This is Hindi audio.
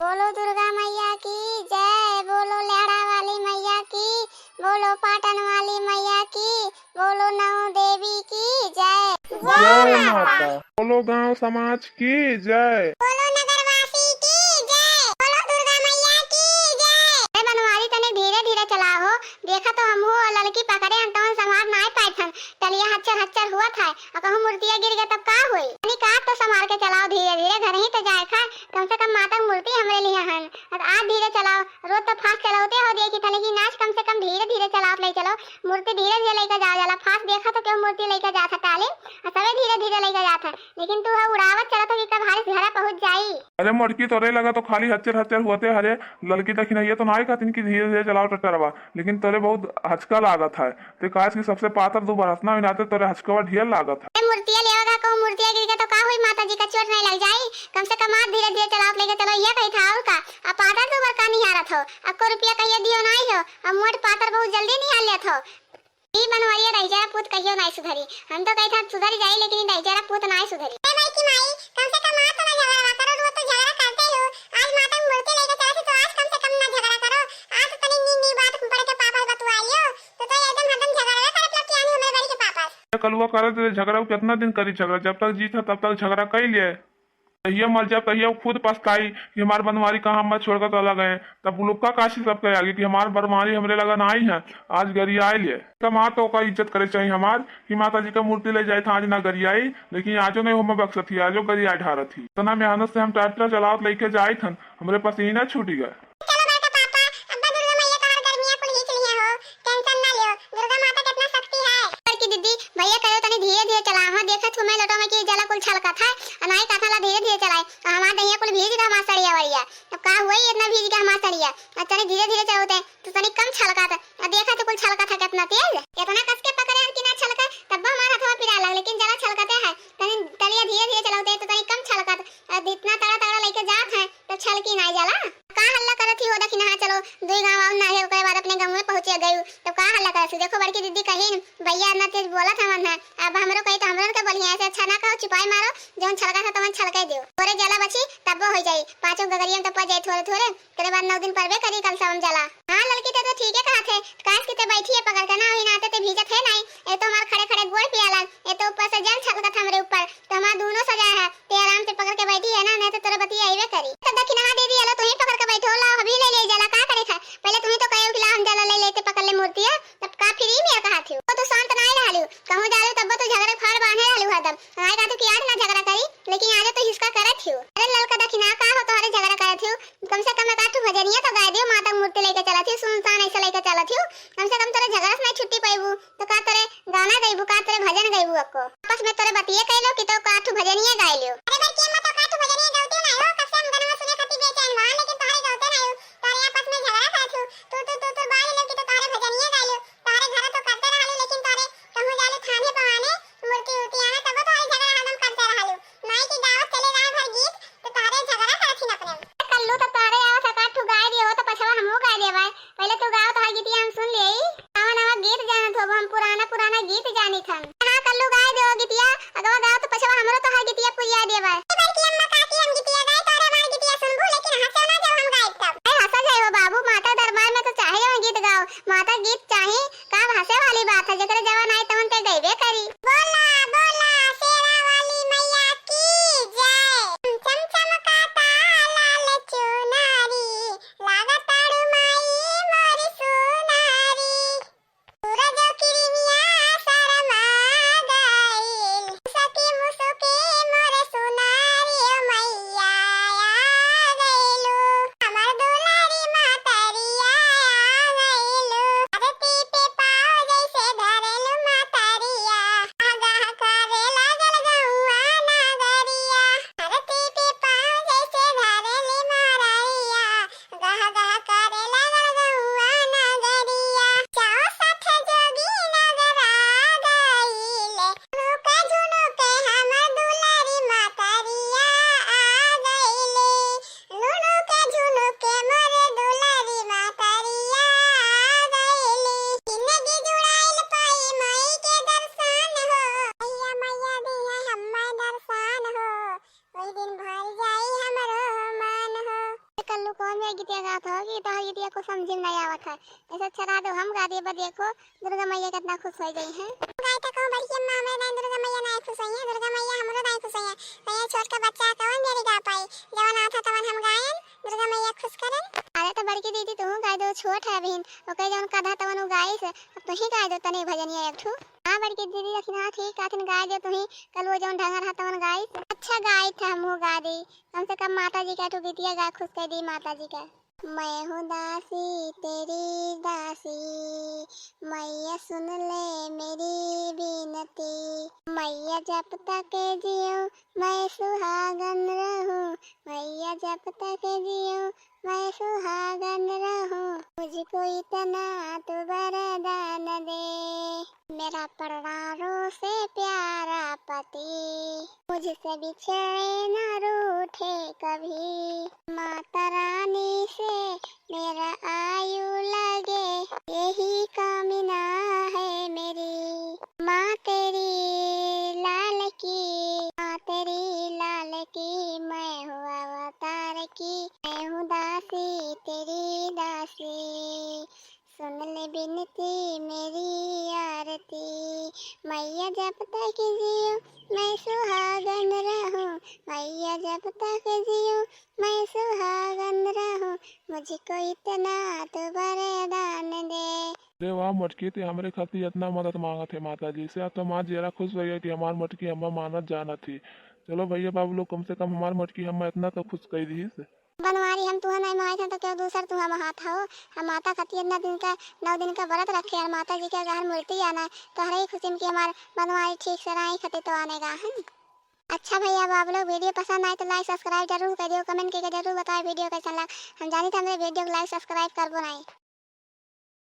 बोलो दुर्गा मैया की जय, बोलो लेहड़ा वाली मैया की, बोलो पाटन वाली मैया की, बोलो नौ देवी की जय। जय माता। बोलो गांव समाज की जय। बोलो नगरवासी की जय, बोलो दुर्गा मैया की जय। अरे बनवारी तने धीरे धीरे चलाओ, देखा तो हम हो लड़की पकड़े हम तो संभाल नहीं पाए थे, तलिया हच्चर हच्चर हुआ था और कहूं मूर्तियां गिर गए तब का हुई। यानी का तो संभाल के चलाओ, धीरे धीरे घर ही तो जाए था, कम से कम माता की मूर्ति हमरे लिए हन। और आज धीरे चलाओ, रोज तो फास्ट चलाते हो देखी था, लेकिन आज कम से कम धीरे धीरे चलाओ ले चलो। मूर्ति धीरे धीरे लेकर जाओ जाला, फास्ट देखा तो क्यों मूर्ति लेकर जा था ताले और सभी धीरे धीरे लेकर जाता, लेकिन तू उड़ावत चला तो कि कब हारिस घर पहुंच जाई। अरे मटकी तोरे लगा तो खाली हच्चर हच्चर हुए हरे लड़की तक नहीं तो नहीं कहती कि धीरे धीरे चलाओ ट्रैक्टरवा, लेकिन तोरे बहुत हचका लागत है। तो काश की सबसे पातर दो बरसना मिलाते तोरे हचकवा ढेर लागत है। मूर्तियां लेगा को मूर्तियां गिर गई तो का हुई, माता जी का चोट नहीं लग जाई। कम से कम आप धीरे धीरे चलाओ लेके चलो, ये कही था और का अब पातर तो बरका नहीं हारत हो, आपको रुपया कहिए दियो नहीं हो, अब मोट पातर बहुत जल्दी नहीं हाल लेत हो। ई बनवारिया दैजरा पूत कहियो नहीं सुधरी, हम तो कही था सुधर जाई, लेकिन दैजरा पूत नहीं सुधरी। ए भाई की माई कम से कम आप तो ना झगड़ा करो, रोज तो झगड़ा करते हो, आज माता मूर्ति लेके चला तो आज कम से कम ना झगड़ा करो। आज तो तनी नी बात पड़ के पापा बतवाइयो तो एकदम हदम झगड़ा करे मतलब कि हमें बड़ी के पापा कलुआ करे तो झगड़ा कितना दिन करी झगड़ा, जब तक जीत तब तक झगड़ा कर लिए। तहिया मर जब तहिया खुद पछताई कि हमारे बनवारी कहाँ हम छोड़कर चला गए, तब लोग का काशी सब कहे आगे कि हमारे बनवारी हमरे लगा नहीं है, आज गरी आए लिए माँ तो का इज्जत करे चाहिए हमार कि माता जी का मूर्ति ले जाए था आज ना गरी आई, लेकिन आजो नहीं हो बक्स थी, आजो गरी आई ढार थी। इतना मेहनत से हम ट्रैक्टर चलाओ लेके जाए थे, हमारे पसीना छूट गए। धीरे धीरे चला, हां देखत हूं मैं लटो में कि जला कुल छलका था अनाई का था धीरे धीरे चलाए हमार दहिया कुल भीज रहा हमार सड़िया वड़िया, अब का हुई इतना भीज गया हमार सड़िया। अच्छा धीरे धीरे चलते तो तनी कम छलका था, देखा तो कुल छलका था कितना तेज, कितना कस के पकड़े कि ना छलका तब हमारा हाथवा पिरा लग, लेकिन जला छलकाते है तनी तलिया धीरे धीरे चलाते तो तनी कम छलका था, इतना तड़ा तड़ा लेके जात है तो छलकी ना जला। का हल्ला करत ही हो देखी ना चलो दुई गांव आउ ना है, ओकरे बाद अपने गांव में पहुंचे गई तब का हल्ला करत। देखो बड़की दीदी कहीं भैया ना तेज बोला था मन है, अब हमरो कही तो हमरो के बोलिए ऐसे अच्छा ना कहो, चिपाई मारो जोन छलका था तमन छलकाई दियो, थोड़े जला बची तब हो जाई, पांचों गगरियन तब जाई थोड़े थोड़े, करे बाद 9 दिन परबे करी कल सावन जला। हां लड़की तो ठीक है कहा थे, काश की ते बैठी है पकड़ के ना, होई नाते ते भीजत है नहीं, ये तो हमार खड़े खड़े गोड़ पियाला, ये तो ऊपर से जल छलका था हमरे ऊपर, तो हमार दोनों सजा है ते आराम से पकड़ के बैठी है ना, नहीं तो तेरे बती आईवे करी। तो दक्षिणा दे दी अला, तू ही पकड़ के बैठो ला, अभी ले ले जला का करे था, पहले तू ही तो कहो कि ला हम जला ले लेते पकड़ ले मूर्ति है, तब का फ्री में कहा थी तो शांत नहीं रहलू, कहूं जालू तब तो झगड़े फाड़ बांधे रहलू हरदम, हाय का तो कि आज ना झगड़ा करी, लेकिन आज तो हिसका करत थियो। अरे ललका दक्षिणा का हो तोहरे झगड़ा करत थियो, कम से कम काठू भजनिया तो गाय दियो, माता मूर्ति लेके चला थी सुनसान ऐसे लेके चला थियो, कम से कम तोरे झगड़ा से नहीं छुट्टी पाइबू तो का तोरे गाना गाइबू, का तोरे भजन गाइबू, अक्को आपस में तोरे बतिए कहलो कि तो काठू भजनिया गाय लियो। अरे भाई के मत काठू भजनिया गाउते ना हो, कब से हम गाना सुने खाती बेचैन बा, लेकिन तोहरे गाउते ना हो, तोरे आपस में झगड़ा था थियो, तू बाल ले कि तो तोरे भजनिया गाय लियो, तोरे घर तो करते रहलू, लेकिन तोरे कहूं जालू थाने पवाने मूर्ति उर्ति आना तब तोरे झगड़ा हरदम करते रहलू, नहीं कि गांव चले जाए भर गीत तो तोरे झगड़ा करथी न अपने कल्लू तो तोरे आओ सकाठू गाय दियो तो पछवा हमहु गाय देबा, पहले तू गाओ तो गीतिया हम सुन लेई, नवा नवा गीत जानत हो, हम पुराना गीत जानी थन। हां कल्लू गाय दो गीतिया, अगवा गाओ तो पछवा हमरो तो गीतिया पुरिया देबा। ए बार की अम्मा का की लल्लू कौन में गीतिया गात हो कि तो गीतिया को समझ में नहीं आवत है। ऐसा चला दो हम गा दिए बा देखो दुर्गा मैया कितना खुश हो गई है। गाय तो कहूं बड़ी अम्मा हमें नहीं दुर्गा मैया नहीं खुश हुई है, दुर्गा मैया हमरो नहीं खुश हुई है। तो ये छोट का बच्चा कौन मेरी गा पाई, जवन आता तवन हम गायन दुर्गा मैया खुश करन। अरे तो बड़की दीदी तू गा दो, छोट है बहन ओके जवन कधा तवन गाई से अब तू ही गा दो तने भजनिया एक ठू। हां बड़की दीदी रखना ठीक काथिन गा दे तू ही कल वो जवन ढंगर हा तवन गाई से अच्छा गाई था हम गा दी। कम से कम माता जी का ठू गीतिया गा खुश कर दी माता जी का। मैं हूँ दासी तेरी दासी, मैया सुन ले मेरी विनती, मैया जब तक जियो मैं सुहागन रहूं, मैया जब तक जियो मैं सुहागन रहूं, मुझको इतना तो वरदान दे, मेरा प्राणों से प्यारा पति मुझसे बिछड़े न रूठे कभी, माता रानी से मेरा आयु लगे यही कामना है मेरी, माँ तेरी लाल की, माँ तेरी लाल की, मैं हूँ अवतार की, मैं हूँ दासी तेरी दासी, सुन ले बिनती मेरी आरती, मैया जब तक जियो मैं सुहागन रहूं, मैया जब तक जियो मैं सुहागन रहूं, मुझको इतना तो वरदान दे। अरे वाह मटकी थी हमारे खातिर इतना मदद मांगा थे माता जी से। अब तो माँ जरा खुश हो गई कि हमार मटकी हम मानत जाना थी। चलो भैया बाबू लोग कम से कम हमार मटकी हम इतना तो खुश कर दी से। बनवारी हम तुहा नहीं माए थे तो क्या दूसर तुहा महात हो। हम माता खातिर इतना दिन का 9 दिन का व्रत रखे और माता जी के घर मूर्ति आना है तो हर ही खुशी में कि हमार बनवारी ठीक से रही खातिर तो आने का है। अच्छा भैया आप लोग वीडियो पसंद आए तो लाइक सब्सक्राइब जरूर कर दियो, कमेंट करके जरूर बताओ वीडियो कैसा लगा। हम जानी था मेरे वीडियो को लाइक सब्सक्राइब कर बनाए।